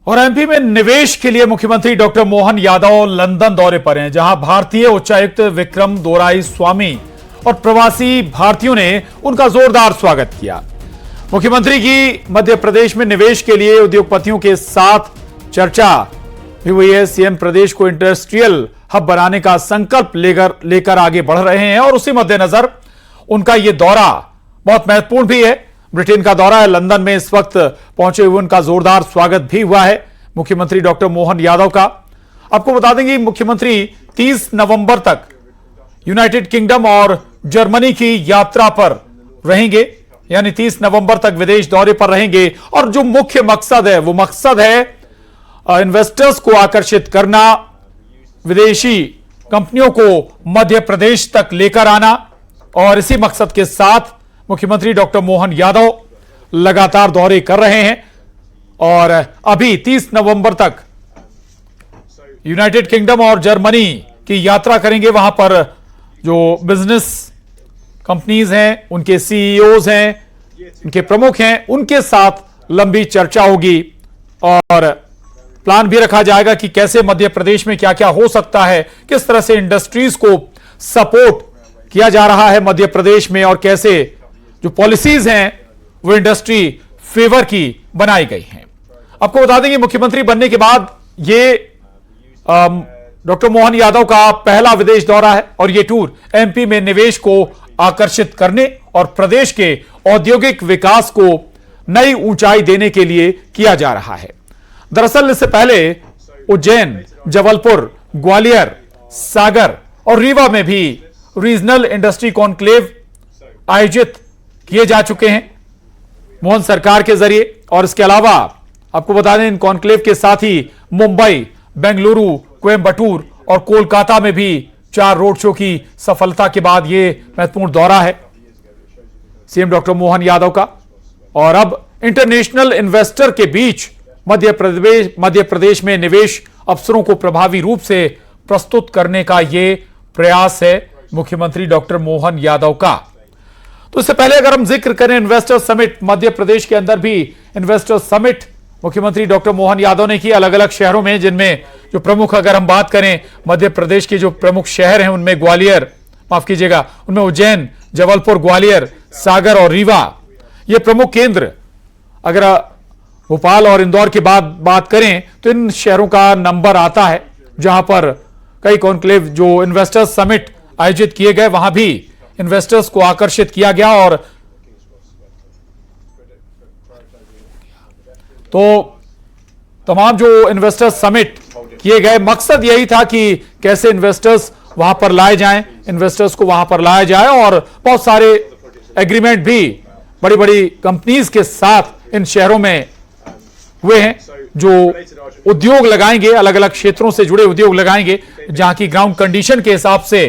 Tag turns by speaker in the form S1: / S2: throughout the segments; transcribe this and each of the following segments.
S1: और एमपी में निवेश के लिए मुख्यमंत्री डॉक्टर मोहन यादव लंदन दौरे पर हैं, जहां भारतीय उच्चायुक्त विक्रम दोराईस्वामी और प्रवासी भारतीयों ने उनका जोरदार स्वागत किया। मुख्यमंत्री की मध्य प्रदेश में निवेश के लिए उद्योगपतियों के साथ चर्चा भी हुई है। सीएम प्रदेश को इंडस्ट्रियल हब बनाने का संकल्प लेकर आगे बढ़ रहे हैं और उसी मद्देनजर उनका यह दौरा बहुत महत्वपूर्ण भी है। ब्रिटेन का दौरा है, लंदन में इस वक्त पहुंचे हुए उनका जोरदार स्वागत भी हुआ है मुख्यमंत्री डॉक्टर मोहन यादव का। आपको बता देंगे मुख्यमंत्री 30 नवंबर तक यूनाइटेड किंगडम और जर्मनी की यात्रा पर रहेंगे, यानी 30 नवंबर तक विदेश दौरे पर रहेंगे। और जो मुख्य मकसद है वो मकसद है इन्वेस्टर्स को आकर्षित करना, विदेशी कंपनियों को मध्य प्रदेश तक लेकर आना। और इसी मकसद के साथ मुख्यमंत्री डॉक्टर मोहन यादव लगातार दौरे कर रहे हैं और अभी 30 नवंबर तक यूनाइटेड किंगडम और जर्मनी की यात्रा करेंगे। वहां पर जो बिजनेस कंपनीज हैं, उनके सीईओज हैं, उनके प्रमुख हैं, उनके साथ लंबी चर्चा होगी और प्लान भी रखा जाएगा कि कैसे मध्य प्रदेश में क्या क्या हो सकता है, किस तरह से इंडस्ट्रीज को सपोर्ट किया जा रहा है मध्य प्रदेश में और कैसे जो पॉलिसीज हैं वो इंडस्ट्री फेवर की बनाई गई हैं। आपको बता देंगे मुख्यमंत्री बनने के बाद ये डॉक्टर मोहन यादव का पहला विदेश दौरा है और ये टूर एमपी में निवेश को आकर्षित करने और प्रदेश के औद्योगिक विकास को नई ऊंचाई देने के लिए किया जा रहा है। दरअसल इससे पहले उज्जैन, जबलपुर, ग्वालियर, सागर और रीवा में भी रीजनल इंडस्ट्री कॉन्क्लेव आयोजित किए जा चुके हैं मोहन सरकार के जरिए। और इसके अलावा आपको बता दें इन कॉन्क्लेव के साथ ही मुंबई, बेंगलुरु, कोयंबटूर और कोलकाता में भी 4 रोड शो की सफलता के बाद यह महत्वपूर्ण दौरा है सीएम डॉक्टर मोहन यादव का। और अब इंटरनेशनल इन्वेस्टर के बीच मध्य प्रदेश में निवेश अवसरों को प्रभावी रूप से प्रस्तुत करने का यह प्रयास है मुख्यमंत्री डॉक्टर मोहन यादव का। तो इससे पहले अगर हम जिक्र करें इन्वेस्टर समिट, मध्य प्रदेश के अंदर भी इन्वेस्टर समिट मुख्यमंत्री डॉक्टर मोहन यादव ने की अलग अलग शहरों में, जिनमें जो प्रमुख अगर हम बात करें मध्य प्रदेश के जो प्रमुख शहर हैं उनमें ग्वालियर, माफ कीजिएगा, उनमें उज्जैन, जबलपुर, ग्वालियर, सागर और रीवा ये प्रमुख केंद्र। अगर भोपाल और इंदौर की बात करें तो इन शहरों का नंबर आता है जहां पर कई कॉन्क्लेव जो इन्वेस्टर्स समिट आयोजित किए गए, वहां भी इन्वेस्टर्स को आकर्षित किया गया। और तो तमाम जो इन्वेस्टर्स समिट किए गए, मकसद यही था कि कैसे इन्वेस्टर्स वहां पर लाए जाएं, इन्वेस्टर्स को वहां पर लाया जाए। और बहुत सारे एग्रीमेंट भी बड़ी बड़ी कंपनीज के साथ इन शहरों में हुए हैं जो उद्योग लगाएंगे, अलग अलग क्षेत्रों से जुड़े उद्योग लगाएंगे, जहां की ग्राउंड कंडीशन के हिसाब से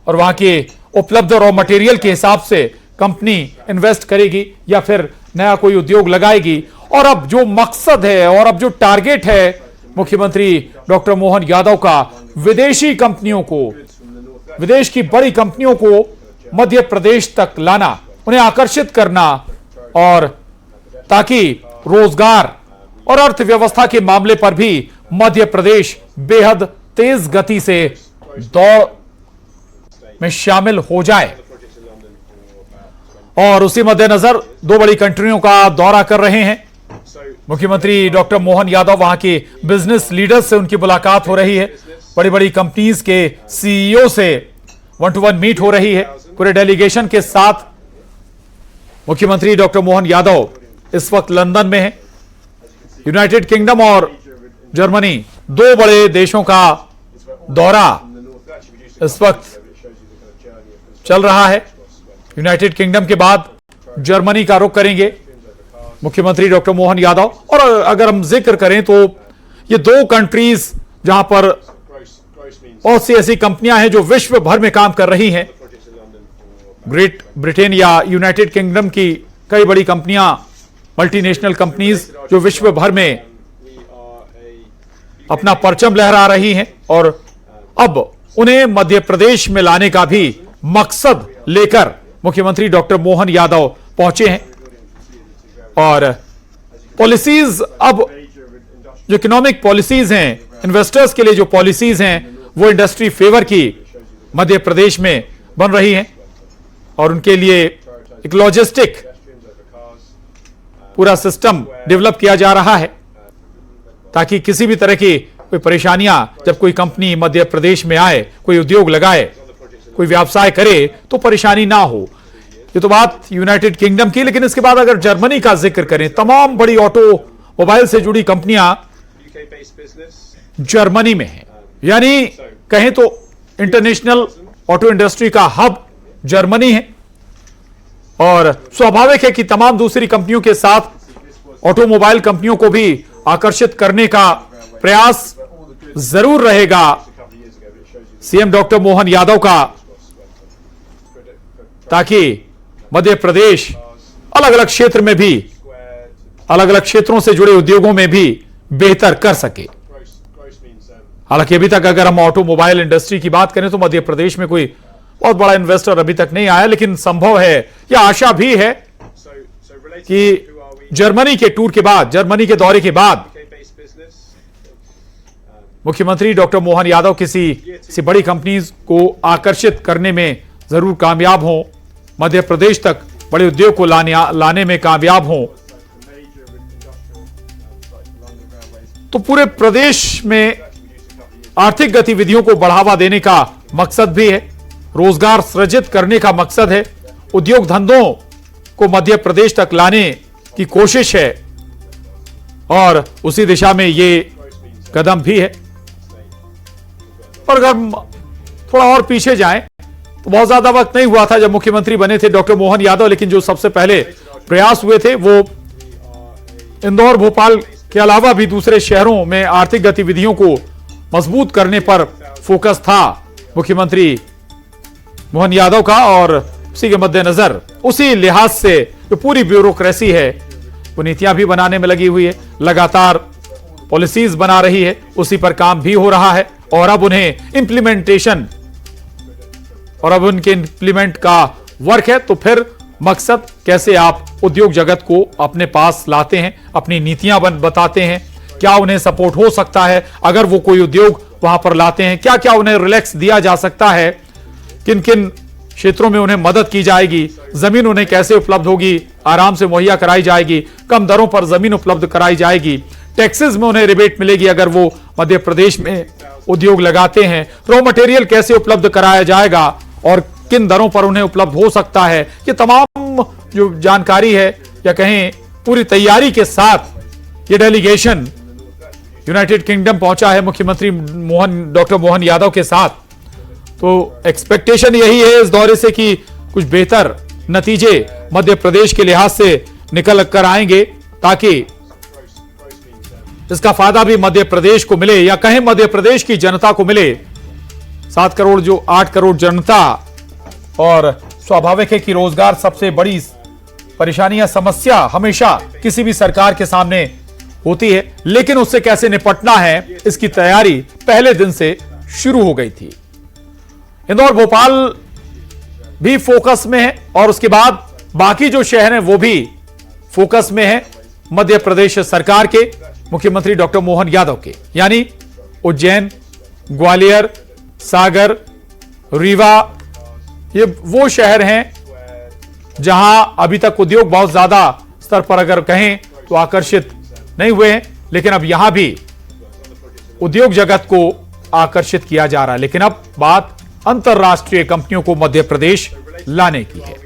S1: और वहां के उपलब्ध रॉ मटेरियल के हिसाब से कंपनी इन्वेस्ट करेगी या फिर नया कोई उद्योग लगाएगी। और अब जो मकसद है और अब जो टारगेट है मुख्यमंत्री डॉक्टर मोहन यादव का, विदेशी कंपनियों को, विदेश की बड़ी कंपनियों को मध्य प्रदेश तक लाना, उन्हें आकर्षित करना, और ताकि रोजगार और अर्थव्यवस्था के मामले पर भी मध्य प्रदेश बेहद तेज गति से दौड़ में शामिल हो जाए। और उसी मद्देनजर 2 बड़ी कंट्रियों का दौरा कर रहे हैं मुख्यमंत्री डॉक्टर मोहन यादव। वहां के बिजनेस लीडर्स से उनकी मुलाकात हो रही है, बड़ी बड़ी कंपनीज के सीईओ से 1-to-1 मीट हो रही है। पूरे डेलीगेशन के साथ मुख्यमंत्री डॉक्टर मोहन यादव इस वक्त लंदन में है। यूनाइटेड किंगडम और जर्मनी 2 बड़े देशों का दौरा इस वक्त चल रहा है। यूनाइटेड किंगडम के बाद जर्मनी का रुख करेंगे मुख्यमंत्री डॉक्टर मोहन यादव। और अगर हम जिक्र करें तो ये 2 कंट्रीज जहां पर बहुत सी ऐसी कंपनियां हैं जो विश्व भर में काम कर रही हैं। ग्रेट ब्रिटेन या यूनाइटेड किंगडम की कई बड़ी कंपनियां, मल्टीनेशनल कंपनीज जो विश्व भर में अपना परचम लहरा रही हैं और अब उन्हें मध्य प्रदेश में लाने का भी मकसद लेकर मुख्यमंत्री डॉक्टर मोहन यादव पहुंचे हैं। और पॉलिसीज अब जो इकोनॉमिक पॉलिसीज हैं, इन्वेस्टर्स के लिए जो पॉलिसीज हैं, वो इंडस्ट्री फेवर की मध्य प्रदेश में बन रही हैं और उनके लिए एक लॉजिस्टिक पूरा सिस्टम डेवलप किया जा रहा है ताकि किसी भी तरह की कोई परेशानियां जब कोई कंपनी मध्य प्रदेश में आए, कोई उद्योग लगाए, कोई व्यवसाय करे तो परेशानी ना हो। ये तो बात यूनाइटेड किंगडम की, लेकिन इसके बाद अगर जर्मनी का जिक्र करें, तमाम बड़ी ऑटोमोबाइल से जुड़ी कंपनियां जर्मनी में हैं, यानी कहें तो इंटरनेशनल ऑटो इंडस्ट्री का हब जर्मनी है और स्वाभाविक है कि तमाम दूसरी कंपनियों के साथ ऑटोमोबाइल कंपनियों को भी आकर्षित करने का प्रयास जरूर रहेगा सीएम डॉक्टर मोहन यादव का, ताकि मध्य प्रदेश अलग अलग क्षेत्र में भी, अलग अलग क्षेत्रों से जुड़े उद्योगों में भी बेहतर कर सके। हालांकि अभी तक अगर हम ऑटोमोबाइल इंडस्ट्री की बात करें तो मध्य प्रदेश में कोई बहुत बड़ा इन्वेस्टर अभी तक नहीं आया, लेकिन संभव है या आशा भी है कि जर्मनी के टूर के बाद, जर्मनी के दौरे के बाद मुख्यमंत्री डॉक्टर मोहन यादव किसी बड़ी कंपनीज को आकर्षित करने में जरूर कामयाब हों, मध्य प्रदेश तक बड़े उद्योग को लाने में कामयाब हों, तो पूरे प्रदेश में आर्थिक गतिविधियों को बढ़ावा देने का मकसद भी है, रोजगार सृजित करने का मकसद है, उद्योग धंधों को मध्य प्रदेश तक लाने की कोशिश है और उसी दिशा में ये कदम भी है। और अगर थोड़ा और पीछे जाएं तो बहुत ज्यादा वक्त नहीं हुआ था जब मुख्यमंत्री बने थे डॉक्टर मोहन यादव, लेकिन जो सबसे पहले प्रयास हुए थे वो इंदौर, भोपाल के अलावा भी दूसरे शहरों में आर्थिक गतिविधियों को मजबूत करने पर फोकस था मुख्यमंत्री मोहन यादव का। और उसी के मद्देनजर, उसी लिहाज से जो पूरी ब्यूरोक्रेसी है वो नीतियां भी बनाने में लगी हुई है, लगातार पॉलिसीज बना रही है, उसी पर काम भी हो रहा है और अब उन्हें इम्प्लीमेंटेशन और अब उनके इम्प्लीमेंट का वर्क है। तो फिर मकसद कैसे आप उद्योग जगत को अपने पास लाते हैं, अपनी नीतियां बताते हैं, क्या उन्हें सपोर्ट हो सकता है अगर वो कोई उद्योग वहां पर लाते हैं, क्या क्या उन्हें रिलैक्स दिया जा सकता है, किन किन क्षेत्रों में उन्हें मदद की जाएगी, जमीन उन्हें कैसे उपलब्ध होगी, आराम से मुहैया कराई जाएगी, कम दरों पर जमीन उपलब्ध कराई जाएगी, टैक्सेस में उन्हें रिबेट मिलेगी अगर वो मध्य प्रदेश में उद्योग लगाते हैं, रॉ मटेरियल कैसे उपलब्ध कराया जाएगा और किन दरों पर उन्हें उपलब्ध हो सकता है। ये तमाम जो जानकारी है या कहें पूरी तैयारी के साथ ये डेलीगेशन यूनाइटेड किंगडम पहुंचा है मुख्यमंत्री डॉक्टर मोहन यादव के साथ। तो एक्सपेक्टेशन यही है इस दौरे से कि कुछ बेहतर नतीजे मध्य प्रदेश के लिहाज से निकल कर आएंगे, ताकि इसका फायदा भी मध्य प्रदेश को मिले या कहें मध्य प्रदेश की जनता को मिले। 7 करोड़ जो 8 करोड़ जनता, और स्वाभाविक है कि रोजगार सबसे बड़ी परेशानी या समस्या हमेशा किसी भी सरकार के सामने होती है, लेकिन उससे कैसे निपटना है इसकी तैयारी पहले दिन से शुरू हो गई थी। इंदौर, भोपाल भी फोकस में है और उसके बाद बाकी जो शहर हैं वो भी फोकस में है मध्य प्रदेश सरकार के मुख्यमंत्री डॉक्टर मोहन यादव के, यानी उज्जैन, ग्वालियर, सागर, रीवा, ये वो शहर हैं जहां अभी तक उद्योग बहुत ज्यादा स्तर पर अगर कहें तो आकर्षित नहीं हुए हैं, लेकिन अब यहां भी उद्योग जगत को आकर्षित किया जा रहा है। लेकिन अब बात अंतरराष्ट्रीय कंपनियों को मध्य प्रदेश लाने की है।